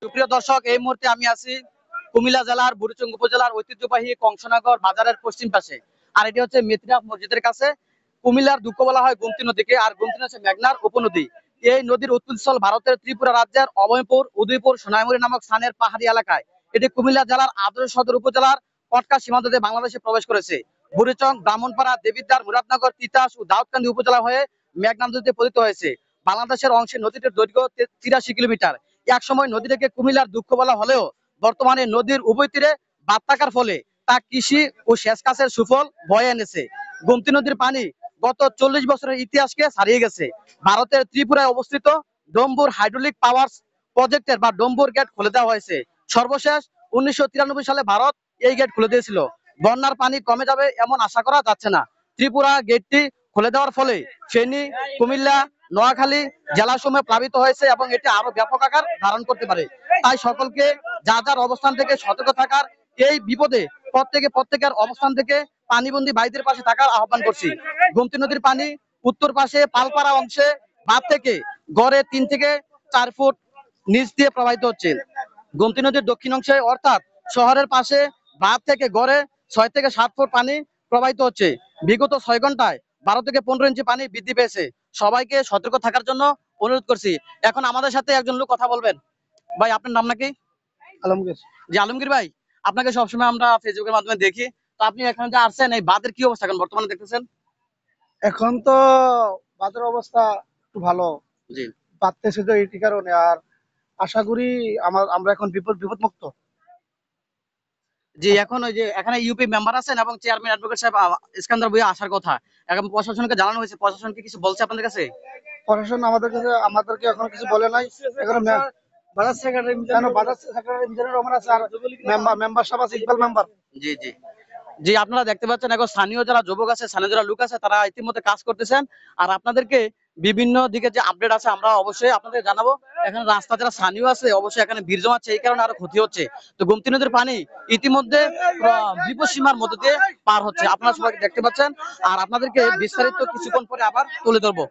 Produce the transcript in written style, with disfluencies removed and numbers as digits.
সুপ্রিয় দর্শক, এই মুহূর্তে আমি আছি কুমিল্লা জেলার বুড়িচং উপজেলার ঐতিহ্যবাহী কংসনগর বাজারের পশ্চিম পাশে। আর এটি হচ্ছে মিত্রাফ মসজিদের কাছে। কুমিল্লার দুঃখ বলা হয় গুমতি নদীকে, আর গুমতি হচ্ছে মেঘনার উপনদী। এই নদীর উৎপস্থল ভারতের ত্রিপুরা রাজ্যের অভয়পুর, উদয়পুর, সোনাইমুড়ি নামক স্থানের পাহাড়ি এলাকায়। এটি কুমিল্লা জেলার আদর্শ সদর উপজেলার কটকা সীমান্ত দিয়ে বাংলাদেশে প্রবেশ করেছে। বুড়িচং, ব্রাহ্মণপাড়া, দেবিদ্বার, মুরাদনগর, তিতাস ও দাউদকান্দি উপজেলা হয়ে মেঘনা নদীতে পতিত হয়েছে। বাংলাদেশের অংশে নদীটির দৈর্ঘ্য 83 কিলোমিটার। এক সময় নদীটাকে কুমিল্লার দুঃখ বলা হলেও বর্তমানে নদীর উভয় তীরে বাঁধ থাকার ফলে তা কৃষি ও সেচ কাজের সুফল বয়ে এনেছে। গোমতী নদীর পানি গত 40 বছরের ইতিহাসকে ছাড়িয়ে গেছে। ভারতের ত্রিপুরায় অবস্থিত ডম্বুর হাইড্রোলিক পাওয়ার প্রজেক্টের বা ডম্বুর গেট খুলে দেওয়া হয়েছে। সর্বশেষ 1993 সালে ভারত এই গেট খুলে দিয়েছিল। বন্যার পানি কমে যাবে এমন আশা করা যাচ্ছে না। ত্রিপুরা গেটটি খুলে দেওয়ার ফলে ফেনী, কুমিল্লা, নোয়াখালী জেলাসমূহে প্লাবিত হয়েছে এবং এটি আরো ব্যাপক আকার ধারণ করতে পারে। তাই সকলকে যার যার অবস্থান থেকে সতর্ক থাকার, এই বিপদে প্রত্যেকের অবস্থান থেকে পানিবন্দী ভাইদের পাশে থাকার আহ্বান করছি। গোমতী নদীর পানি উত্তর পাশে পালপাড়া অংশে বাঁধ থেকে গড়ে 3 থেকে 4 ফুট নিচ দিয়ে প্রবাহিত হচ্ছে। গোমতী নদীর দক্ষিণ অংশে অর্থাৎ শহরের পাশে বাঁধ থেকে গড়ে 6 থেকে 7 ফুট পানি প্রবাহিত হচ্ছে। বিগত 6 ঘন্টায় 12 থেকে 15 ইঞ্চি পানি বৃদ্ধি পেয়েছে। সবাইকে সতর্ক থাকার জন্য অনুরোধ করছি। এখন আমাদের সাথে একজন লোক কথা বলবেন। ভাই, আপনার নাম নাকি? আলমগীর। জি, আলমগীর ভাই, আপনাকে সবসময় আমরা ফেসবুকের মাধ্যমে দেখি। তো আপনি এখানে যে আসছেন, এই বাঁধের কি অবস্থা এখন বর্তমানে দেখতেছেন? এখন তো বাজার অবস্থা একটু ভালো, জি বাড়তেছে তো এই কারণে। আর আশা করি আমরা এখন বিপদ মুক্ত। জি, এখন ওই যে এখানে ইউপি মেম্বার আছেন এবং চেয়ারম্যান অ্যাডভোকেট সাহেব ইস্কান্দার ভুঁইয়া আসার কথা। এখন প্রশাসনকে জানানো হয়েছে, প্রশাসন কি কিছু বলছে আপনাদের কাছে? প্রশাসন আমাদেরকে এখন কিছু বলে নাই। এখন বাজার সেক্রেটারি মিজানুর রহমান আছে, আর মেম্বার সাহেব আছে, ইকবাল মেম্বার। জি জি জি, আপনারা দেখতে পাচ্ছেন এখন স্থানীয় যারা যুবক আছে, স্থানীয় যারা লোক আছে, তারা ইতিমধ্যে কাজ করতেছেন। আর আপনাদেরকে বিভিন্ন দিকে যে আপডেট আছে আমরা অবশ্যই আপনাদের জানাবো। এখানে রাস্তা যারা স্থানীয় আছে অবশ্যই এখানে ভিড় জমাচ্ছে, এই কারণে আরো ক্ষতি হচ্ছে। তো গোমতী নদীর পানি ইতিমধ্যে বিপদ সীমার মধ্যে দিয়ে পার হচ্ছে, আপনারা সবাই দেখতে পাচ্ছেন। আর আপনাদেরকে বিস্তারিত কিছুক্ষণ পরে আবার তুলে ধরবো।